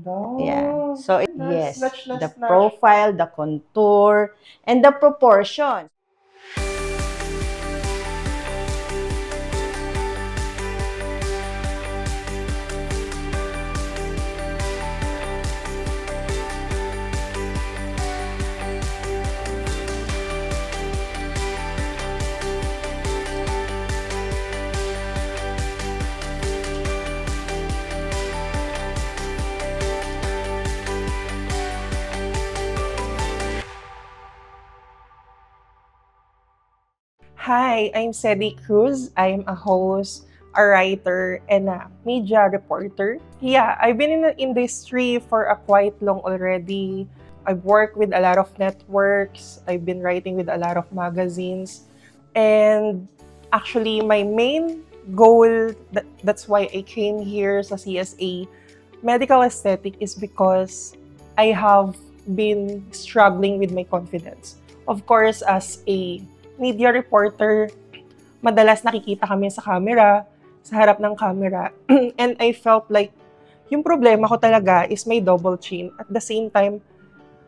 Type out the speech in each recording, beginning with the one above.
Ganda. Yeah. So, yes, Snatch, the snatch. profile, the contour, and the proportion. Hi, I'm Cedi Cruz. I'm a host, a writer, and a media reporter. Yeah, I've been in the industry for a quite long already. I've worked with a lot of networks. I've been writing with a lot of magazines. And actually, my main goal, that's why I came here sa CSA Medical Aesthetic, is because I have been struggling with my confidence. Of course, as a media reporter, madalas nakikita kami sa camera, sa harap ng camera. And I felt like yung problema ko talaga is may double chin. At the same time,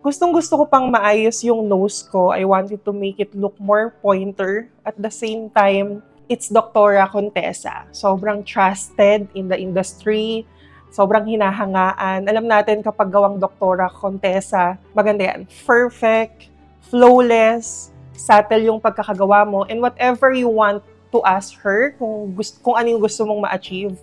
gustong-gusto ko pang maayos yung nose ko. I wanted to make it look more pointer. At the same time, it's Doctora Contessa. Sobrang trusted in the industry. Sobrang hinahangaan. Alam natin kapag gawang Doctora Contessa, maganda yan. Perfect, flawless, subtle yung pagkakagawa mo, and whatever you want to ask her, kung ano yung gusto mong ma-achieve,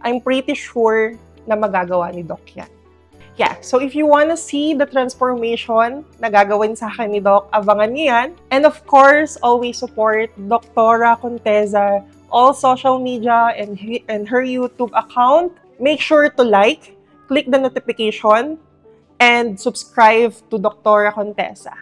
I'm pretty sure na magagawa ni Doc yan. Yeah, so if you wanna see the transformation na gagawin sa akin ni Doc, abangan niyo yan. And of course, always support Doctora Contessa, all social media and her YouTube account. Make sure to like, click the notification, and subscribe to Doctora Contessa.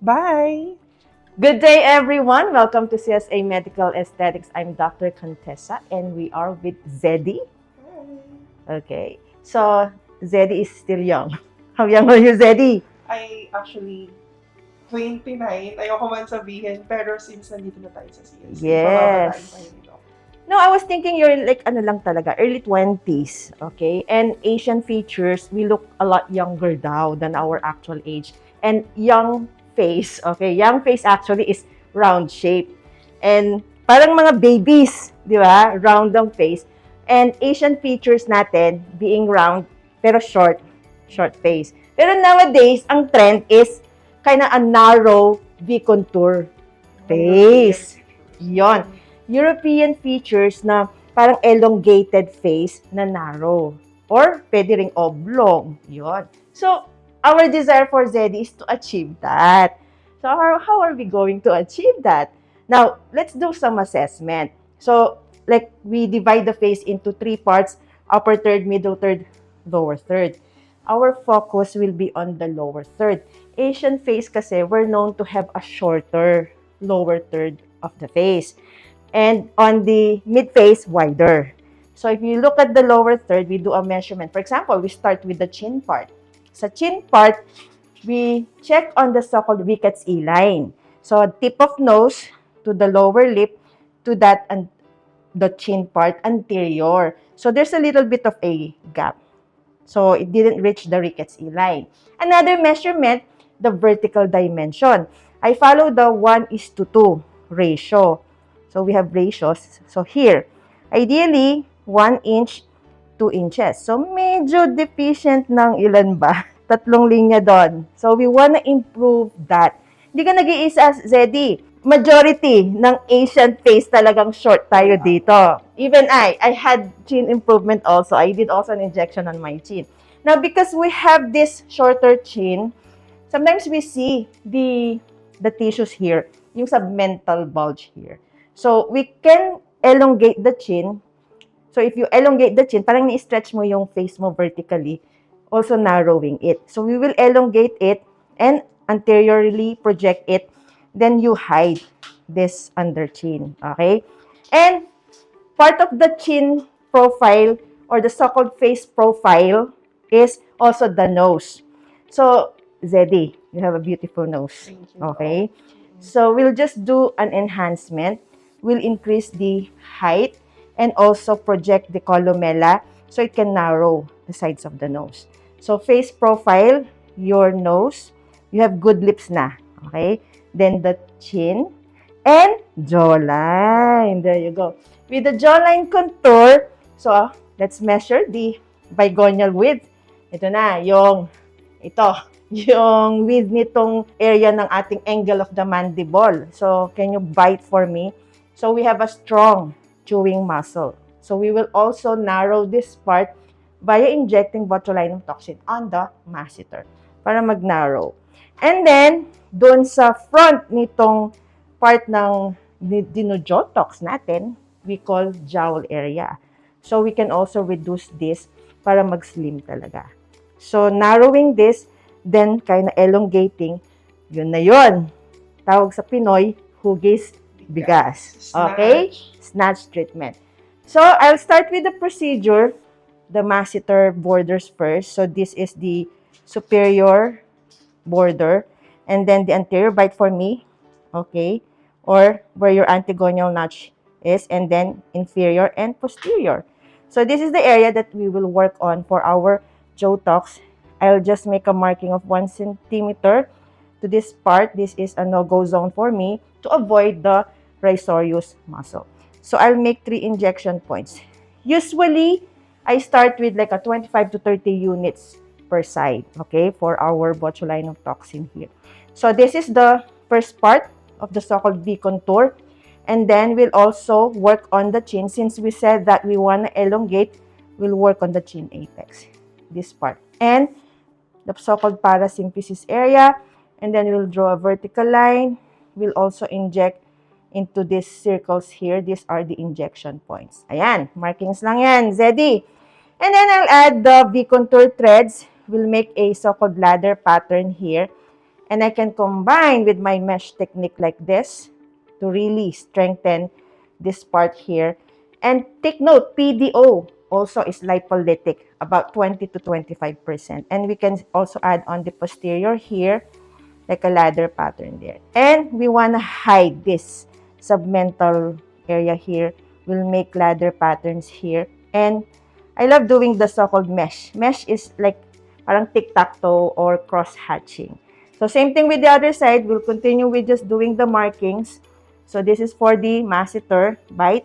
Bye! Good day, everyone. Welcome to CSA Medical Aesthetics. I'm Dr. Contessa, and we are with Zedi. Okay. So, Zedi is still young. How young are you, Zedi? I actually 29. Ayoko man sabihin, pero since nandito na tayo sa CSA, Yes. pababatain tayo nito. No, I was thinking you're like, ano lang talaga, early 20s, okay? And Asian features, we look a lot younger now than our actual age. And young face, okay? Young face actually is round shape. And parang mga babies, di ba? Round ang face. And Asian features natin being round, pero short face. Pero nowadays, ang trend is kinda a narrow V-contour face. Yon. European features na parang elongated face na narrow. Or pwede ring oblong. Yon. So, our desire for Zedi is to achieve that. So, how are we going to achieve that? Now, let's do some assessment. So, like, we divide the face into 3 parts, upper third, middle third, lower third. Our focus will be on the lower third. Asian face kasi, we're known to have a shorter lower third of the face. And on the mid-face, wider. So, if you look at the lower third, we do a measurement. For example, we start with the chin part. Sa chin part, we check on the so-called Ricketts E-line. So, tip of nose to the lower lip to that and the chin part anterior. So, there's a little bit of a gap. So, it didn't reach the Ricketts E-line. Another measurement, the vertical dimension. I follow the 1:2 ratio. So, we have ratios. So, here, ideally, 1 inch 2 inches. So, medyo deficient ng ilan ba? 3 linya doon. So, we wanna improve that. Hindi ka nag-iisa, Zedi. Majority ng Asian face talagang short tayo dito. Even I had chin improvement also. I did also an injection on my chin. Now, because we have this shorter chin, sometimes we see the tissues here, yung submental bulge here. So, we can elongate the chin. So, if you elongate the chin, parang ni-stretch mo yung face mo vertically, also narrowing it. So, we will elongate it and anteriorly project it. Then, you hide this under chin. Okay? And, part of the chin profile or the so-called face profile is also the nose. So, Zedi, you have a beautiful nose. Thank you. Okay? So, we'll just do an enhancement. We'll increase the height and also project the columella so it can narrow the sides of the nose. So, face profile, your nose, you have good lips na. Okay? Then the chin and jawline. There you go. With the jawline contour, so let's measure the bigonial width. Ito na, yung width nitong area ng ating angle of the mandible. So, can you bite for me? So, we have a strong chewing muscle. So, we will also narrow this part via injecting botulinum toxin on the masseter para mag-narrow. And then, doon sa front nitong part ng dinojotox natin, we call jowl area. So, we can also reduce this para mag-slim talaga. So, narrowing this, then kind of elongating, yun na yun. Tawag sa Pinoy, hugis bigas. Okay? Snatch treatment. So, I'll start with the procedure, the masseter borders first. So, this is the superior border. And then the anterior bite for me. Okay? Or where your antegonial notch is. And then inferior and posterior. So, this is the area that we will work on for our Jotox. I'll just make a marking of 1 centimeter to this part. This is a no-go zone for me to avoid the risorius muscle. So, I'll make 3 injection points. Usually, I start with like a 25 to 30 units per side, okay, for our botulinum toxin here. So, this is the first part of the so-called V contour. And then, we'll also work on the chin. Since we said that we want to elongate, we'll work on the chin apex, this part. And the so-called parasymphysis area. And then, we'll draw a vertical line. We'll also inject into these circles here. These are the injection points. Ayan, markings lang yan, Zeddy. And then, I'll add the V-contour threads. We'll make a so-called ladder pattern here. And I can combine with my mesh technique like this to really strengthen this part here. And take note, PDO also is lipolytic, about 20 to 25%. And we can also add on the posterior here, like a ladder pattern there. And we want to hide this submental area here. We'll make ladder patterns here. And I love doing the so-called mesh. Mesh is like parang tic-tac-toe or cross-hatching. So same thing with the other side. We'll continue with just doing the markings. So this is for the masseter bite.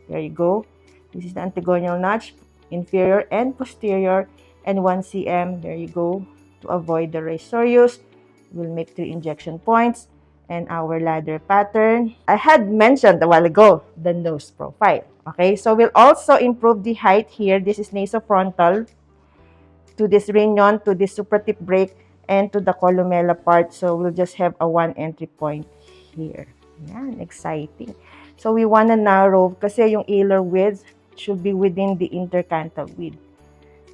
There you go. This is the antegonial notch, inferior and posterior, and 1 cm. There you go. To avoid the risorius, we'll make 3 injection points and our ladder pattern. I had mentioned a while ago the nose profile. Okay, so we'll also improve the height here. This is nasofrontal to this rhinion, to this supratip break, and to the columella part. So we'll just have a 1 entry point here. Yan, exciting. So we want to narrow kasi yung alar width should be within the intercanthal width.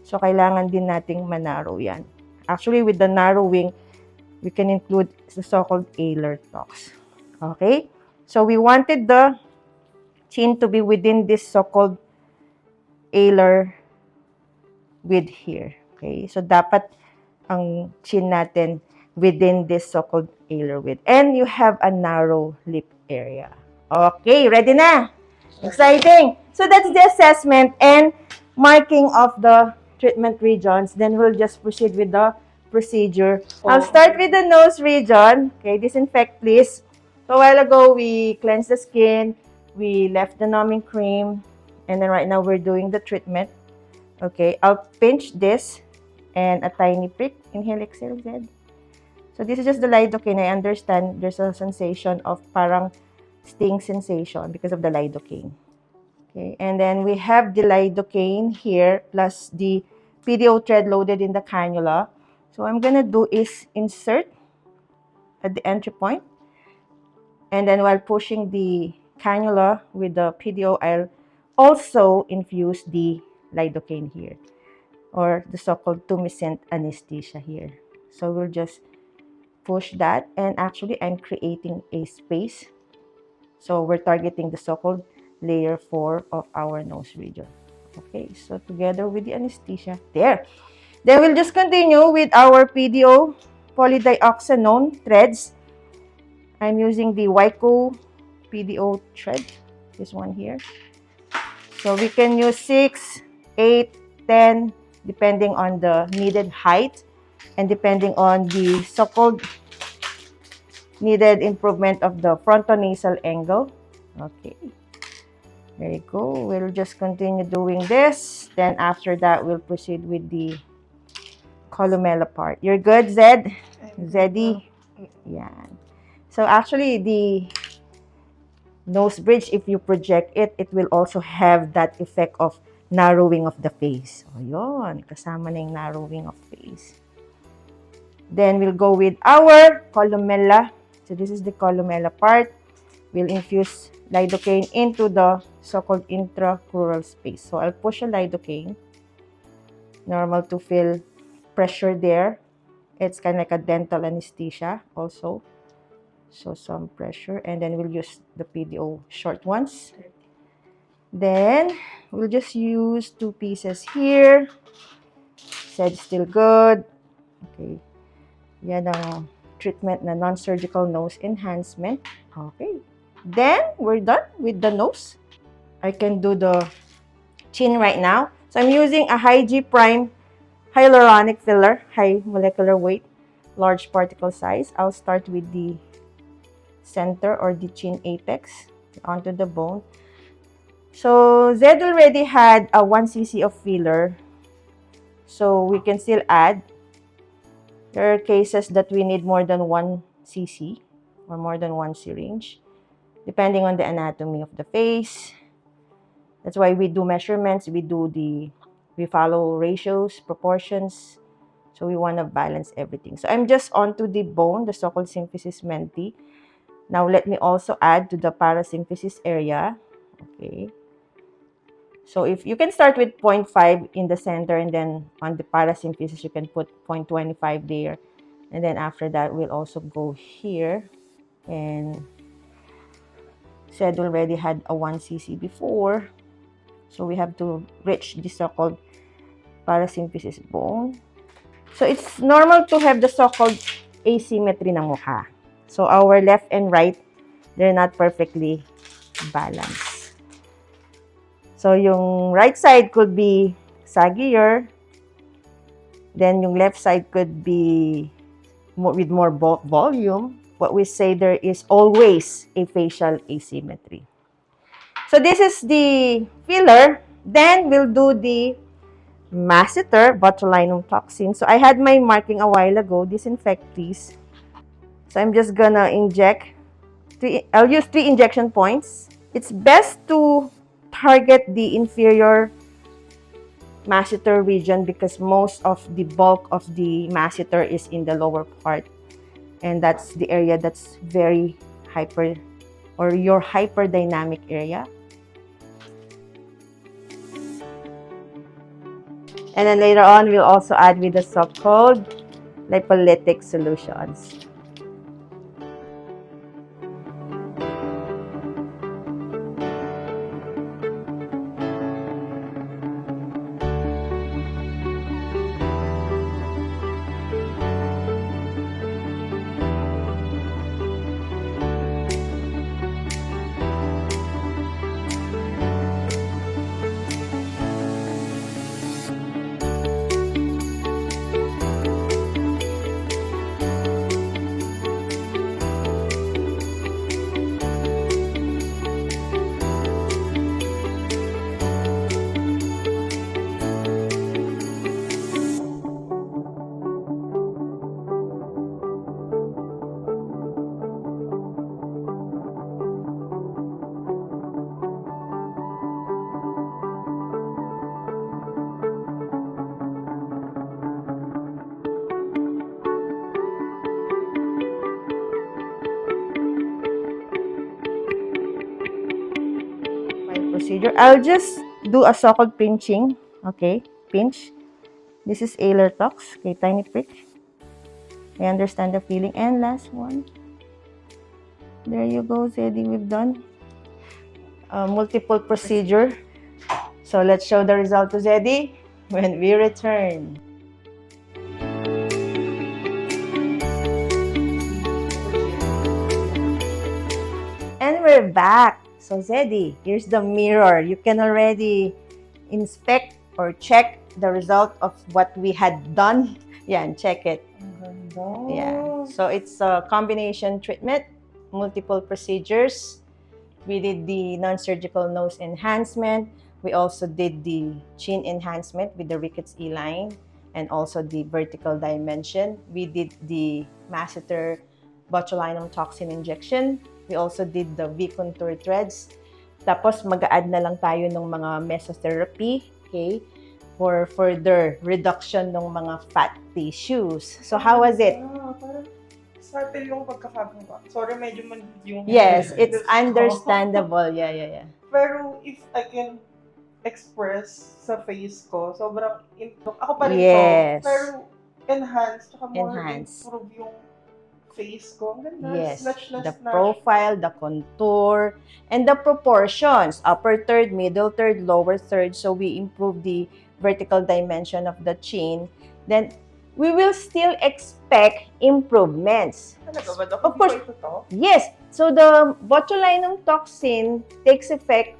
So kailangan din nating manarrow yan. Actually, with the narrowing, we can include the so-called alar tox. Okay? So we wanted the chin to be within this so-called alar width here. Okay? So dapat ang chin natin within this so-called alar width. And you have a narrow lip area. Okay, ready na? Exciting! So that's the assessment and marking of the treatment regions. Then we'll just proceed with the procedure. I'll start with the nose region. Okay, disinfect please. So a while ago, we cleansed the skin. We left the numbing cream. And then right now, we're doing the treatment. Okay, I'll pinch this and a tiny prick. Inhale, exhale, Z. So this is just the lidocaine. I understand there's a sensation of parang sting sensation because of the lidocaine. Okay, and then we have the lidocaine here plus the PDO thread loaded in the cannula. So what I'm gonna do is insert at the entry point, and then while pushing the cannula with the PDO, I'll also infuse the lidocaine here, or the so-called tumescent anesthesia here. So we'll just push that, and actually I'm creating a space. So we're targeting the so-called layer 4 of our nose region. Okay, so together with the anesthesia, there. Then we'll just continue with our PDO polydioxanone threads. I'm using the Wyco PDO thread, this one here. So we can use 6, 8, 10, depending on the needed height and depending on the so-called needed improvement of the frontonasal angle. Okay. There you go. We'll just continue doing this. Then after that, we'll proceed with the columella part. You're good, Zed? Zeddy? Yeah. So actually, the nose bridge, if you project it, it will also have that effect of narrowing of the face. O yun, kasama na yung narrowing of face. Then we'll go with our columella. So this is the columella part. We'll infuse lidocaine into the so-called intracrural space. So I'll push a lidocaine. Normal to feel pressure there. It's kind of like a dental anesthesia also. So some pressure, and then we'll use the PDO short ones. Then we'll just use 2 pieces here. Said still good. Okay. Yan ang treatment na non-surgical nose enhancement. Okay. Then we're done with the nose. I can do the chin right now. So I'm using a high G prime hyaluronic filler, high molecular weight, large particle size. I'll start with the center or the chin apex onto the bone. So Zed already had a 1 cc of filler, so we can still add. There are cases that we need more than 1 cc or more than 1 syringe, depending on the anatomy of the face. That's why we do measurements, we follow ratios, proportions. So we want to balance everything. So I'm just onto the bone, the so-called symphysis menti. Now let me also add to the parasymphysis area. Okay. So if you can start with 0.5 in the center, and then on the parasymphysis you can put 0.25 there. And then after that we'll also go here, and said already had a 1 cc before. So we have to reach the so-called parasymphysis bone. So it's normal to have the so-called asymmetry ng mukha. So our left and right, they're not perfectly balanced. So yung right side could be saggier, then yung left side could be with more volume. But we say there is always a facial asymmetry. So this is the filler. Then we'll do the masseter, botulinum toxin. So I had my marking a while ago. Disinfect, please. So I'm just gonna inject. I'll use 3 injection points. It's best to target the inferior masseter region because most of the bulk of the masseter is in the lower part. And that's the area that's very your hyperdynamic area. And then later on, we'll also add with the so-called lipolytic solutions. Procedure. I'll just do a so-called pinching. Okay, pinch. This is Ehler Tox. Okay, tiny prick. I understand the feeling. And last one. There you go, Zeddy. We've done multiple procedure. So let's show the result to Zeddy when we return. And we're back. So Zeddy, here's the mirror. You can already inspect or check the result of what we had done. Yan, check it. Ang ganda. Yeah. So it's a combination treatment, multiple procedures. We did the non-surgical nose enhancement. We also did the chin enhancement with the Ricketts E-line and also the vertical dimension. We did the masseter botulinum toxin injection. We also did the V-contour threads. Tapos mag-a-add na lang tayo ng mga mesotherapy, okay, for further reduction ng mga fat tissues. So how was it? Parang subtle yung pagkakagawa. Sorry, medyo manhid yung... Yes, it's understandable. Yeah. Pero if I can express sa face ko, sobrang ako pa rin Yes. to. Pero enhance, tsaka more Enhance. improve yung face ko. Ang ganda. Yes, Snatch. the profile, the contour, and the proportions, upper third, middle third, lower third. So we improve the vertical dimension of the chin. Then we will still expect improvements. Talaga ba? Of course. Ito to? Yes, so the botulinum toxin takes effect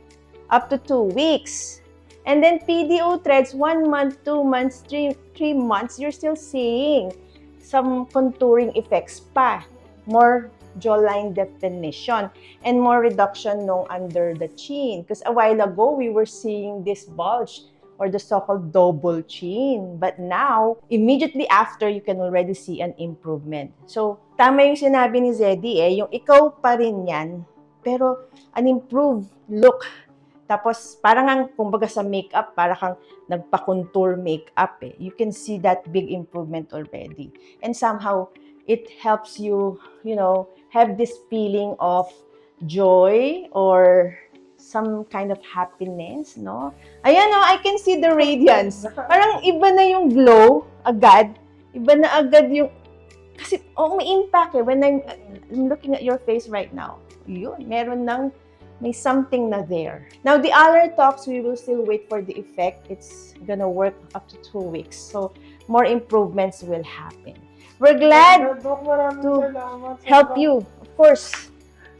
up to 2 weeks. And then PDO threads, 1 month, 2 months, 3 months, you're still seeing some contouring effects pa. More jawline definition and more reduction nung under the chin. Because a while ago, we were seeing this bulge or the so-called double chin. But now, immediately after, you can already see an improvement. So, tama yung sinabi ni Zeddy yung ikaw pa rin yan, pero an improved look. Tapos, parang ang, kumbaga sa makeup, parang kang nagpa-contour makeup You can see that big improvement already. And somehow, it helps you, have this feeling of joy or some kind of happiness, no? Ayan, I can see the radiance. Parang iba na yung glow agad. Iba na agad yung, kasi, may impact When I'm looking at your face right now, yun, may something na there. Now, the Allertox, we will still wait for the effect. It's gonna work up to 2 weeks. So, more improvements will happen. We're glad Dok, maraming to salamat. help you, of course.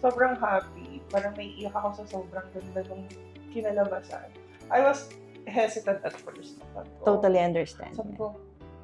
Sobrang happy. Parang naiiyak ako sa sobrang ganda ng kinalabasan. I was hesitant at first. Sabi ko, Totally understand. Sabi ko,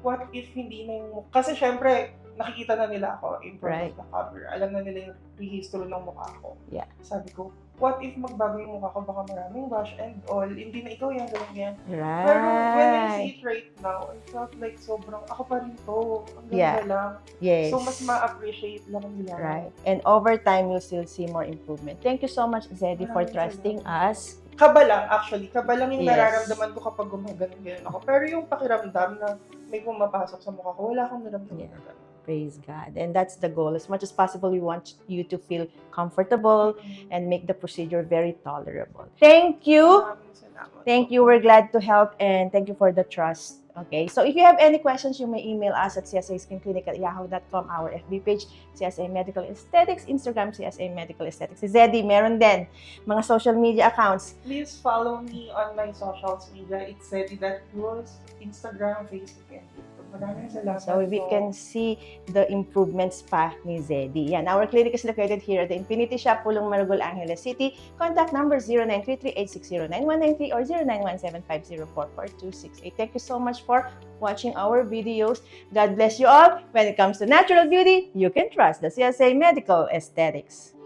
what if hindi na yung... Kasi syempre, nakikita na nila ako in front Right. of the cover. Alam na nila yung history ng mukha ko. Yeah. Sabi ko, what if magbago yung mukha ko, baka maraming wash and all, hindi na ikaw yan, ganyan. Right. Pero when I see it right now, I felt like sobrang, ako pa rin to. Ang ganda Yeah. lang. Yes. So, mas ma-appreciate lang nila. Right. And over time, you'll still see more improvement. Thank you so much, Zeddy, for Maraming trusting salamat. us. Kaba lang, actually. Kaba lang yung Yes. nararamdaman ko kapag gumaganon-ganon ako. Pero yung pakiramdam na may pumapasok sa mukha ko, wala akong naramdaman Yeah. na gano'n. Praise God. And that's the goal. As much as possible, we want you to feel comfortable and make the procedure very tolerable. Thank you. Maraming salamat. Thank you. We're glad to help and thank you for the trust. Okay, so if you have any questions, you may email us at csaskinclinic@yahoo.com, our FB page, CSA Medical Aesthetics, Instagram, CSA Medical Aesthetics. Si Zeddy, meron din mga social media accounts. Please follow me on my social media. It's Zeddy.Cruz, Instagram, Facebook, and YouTube. Maraming salamat. So we po. can see the improvements pa ni Zeddy. Yan, our clinic is located here at the Infinity Shop, Pulong Maragol, Angeles City. Contact number 0933-860-9193 or 0917-504-4268. Thank you so much for watching our videos. God bless you all. When it comes to natural beauty, you can trust the CSA Medical Aesthetics.